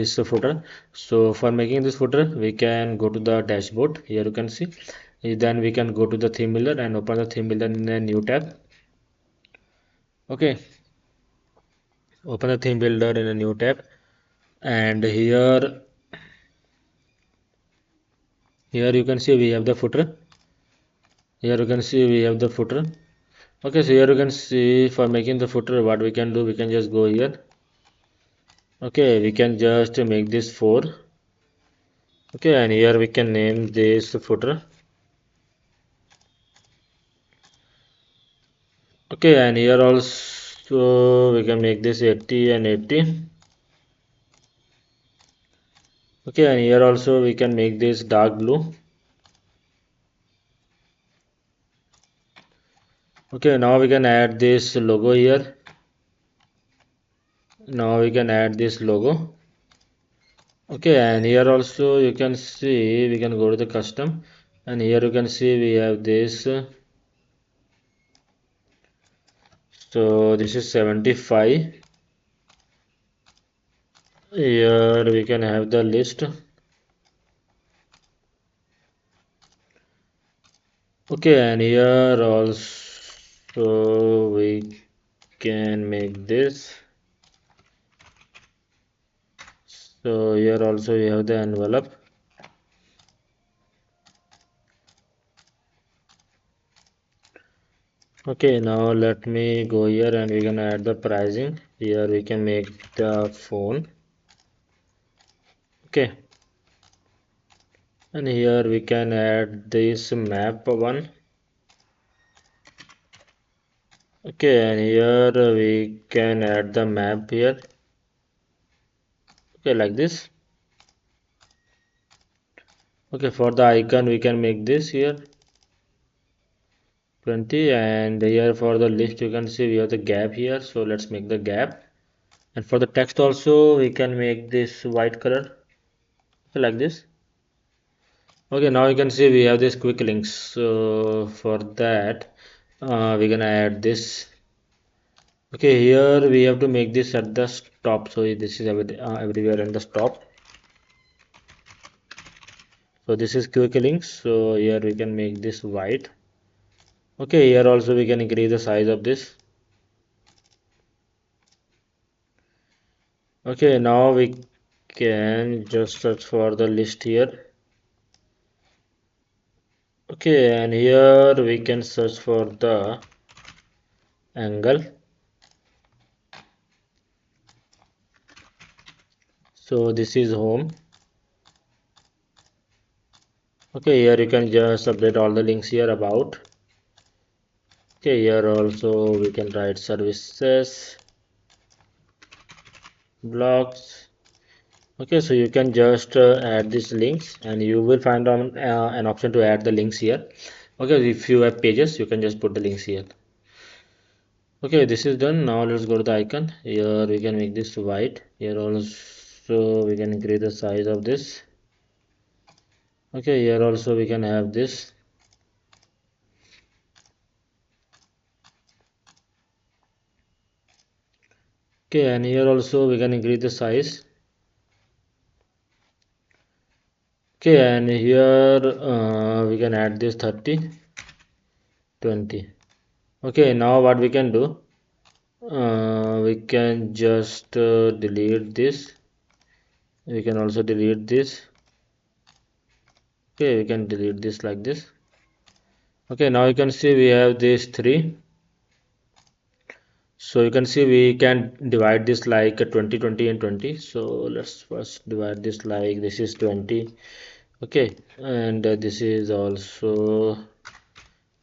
is the footer. So for making this footer, we can go to the dashboard. Here you can see. Then we can go to the theme builder and open the theme builder in a new tab. Okay, open the theme builder in a new tab, and here you can see we have the footer. Here you can see we have the footer. Okay, so here you can see for making the footer, what we can do, we can just go here. Okay, we can just make this 4. Okay, and here we can name this footer. Okay, and here also we can make this 80 and 80. Okay, and here also we can make this dark blue. Okay, now we can add this logo here. Now we can add this logo. Okay, and here also you can see we can go to the custom, and here you can see we have this. So this is 75. Here we can have the list. Okay, and here also we can make this. So here also we have the envelope. Okay, now let me go here and we can add the pricing. Here we can make the phone. Okay, and here we can add this map one. Okay, and here we can add the map here. Okay, like this. Okay, for the icon we can make this here 20, and here for the list you can see we have the gap here, so let's make the gap. And for the text also we can make this white color. Okay, like this. Okay, now you can see we have this quick links. So for that we're gonna add this. Okay, here we have to make this at the top, so this is everywhere in the top. So this is quick links, so here we can make this white. Okay, here also we can increase the size of this. Okay, now we can just search for the list here. Okay, and here we can search for the angle. So this is home. Okay, here you can just update all the links here about. Okay, here also we can write services, blogs. Okay, so you can just add these links, and you will find on an option to add the links here. Okay, if you have pages, you can just put the links here. Okay, this is done. Now let's go to the icon. Here we can make this white. Here also we can increase the size of this. Okay, here also we can have this. Okay, and here also we can increase the size. Okay, and here we can add this 30, 20. Okay, now what we can do, we can just delete this. We can also delete this. Okay, we can delete this like this. Okay, now you can see we have these 3. So you can see we can divide this like 20, 20 and 20. So let's first divide this like this is 20. Okay, and this is also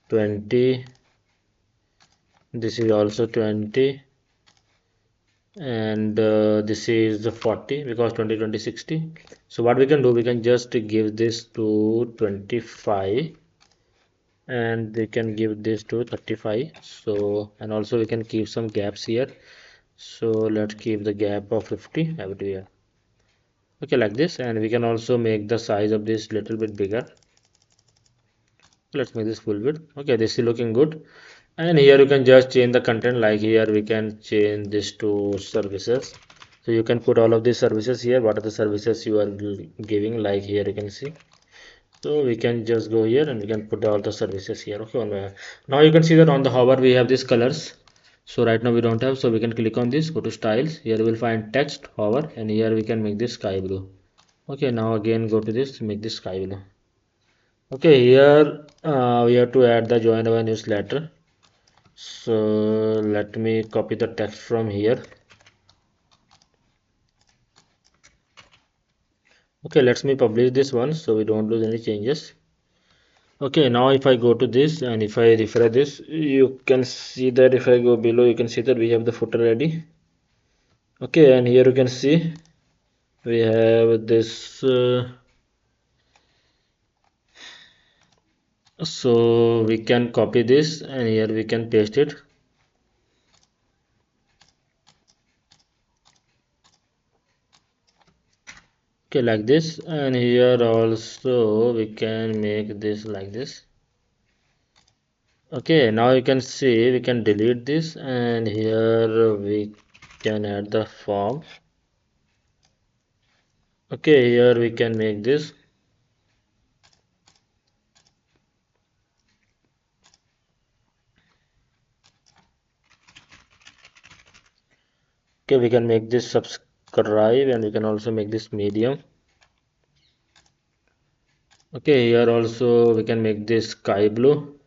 20. This is also 20, and this is 40 because 20, 20, 60. So what we can do, we can just give this to 25, and we can give this to 35. So, and also we can keep some gaps here. So let's keep the gap of 50 everywhere. Okay, like this. And we can also make the size of this little bit bigger. Let's make this full width. Okay, this is looking good. And here you can just change the content, like here we can change this to services. So you can put all of these services here. What are the services you are giving? Like here you can see. So we can just go here and we can put all the services here. Okay. Now you can see that on the hover we have these colors. So right now we don't have. So we can click on this. Go to styles. Here we will find text hover, and here we can make this sky blue. Okay. Now again go to this. Make this sky blue. Okay. Here we have to add the join our newsletter. So let me copy the text from here. Okay, let me publish this one so we don't lose any changes. Okay, now if I go to this and if I refresh this, you can see that if I go below, you can see that we have the footer ready. Okay, and here you can see we have this. So we can copy this and here we can paste it. Okay, like this, and here also we can make this like this. Okay, now you can see we can delete this, and here we can add the form. Okay, here we can make this. Okay, we can make this subscribe, and we can also make this medium. Okay, here also we can make this sky blue,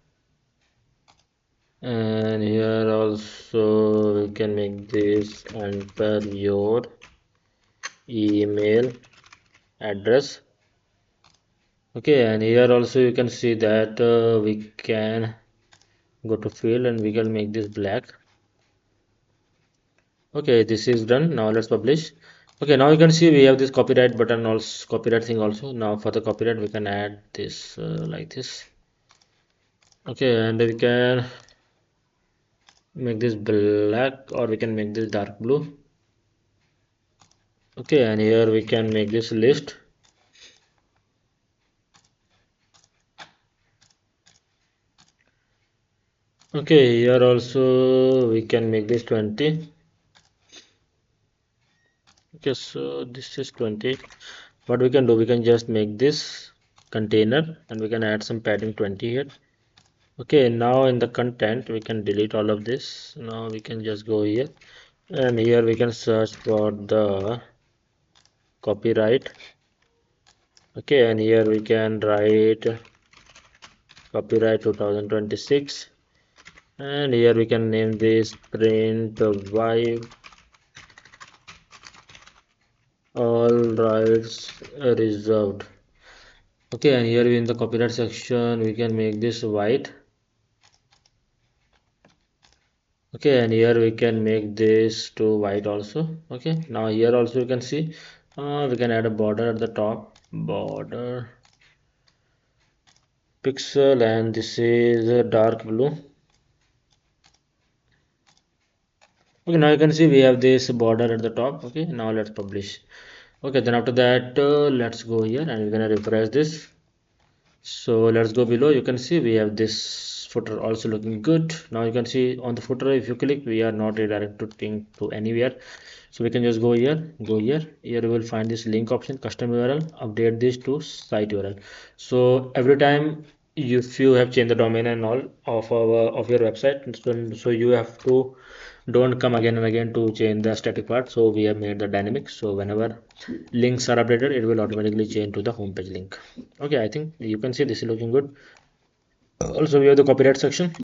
and here also we can make this enter your email address. Okay, and here also you can see that we can go to field and we can make this black. Okay, this is done. Now let's publish. Okay, now you can see we have this copyright button, also copyright thing also. Now for the copyright we can add this like this. Okay, and we can make this black or we can make this dark blue. Okay, and here we can make this list. Okay, here also we can make this 20. Okay, so this is 20. What we can do, we can just make this container and we can add some padding 20 here. Okay, now in the content we can delete all of this. Now we can just go here and here we can search for the copyright. Okay, and here we can write copyright 2026, and here we can name this print vibe, all rights reserved. Okay, and here in the copyright section we can make this white. Okay, and here we can make this to white also. Okay, now here also you can see we can add a border at the top, border pixel, and this is a dark blue. Okay, now you can see we have this border at the top. Okay, now let's publish. Okay, then after that let's go here and we're gonna refresh this. So let's go below. You can see we have this footer also looking good. Now you can see on the footer, if you click, we are not redirecting to anywhere. So we can just go here, here we will find this link option, custom URL, update this to site URL. So every time if you have changed the domain and all of your website, so you have to don't come again and again to change the static part. So we have made the dynamic, so whenever links are updated it will automatically change to the homepage link. Okay, I think you can see this is looking good. Also we have the copyright section.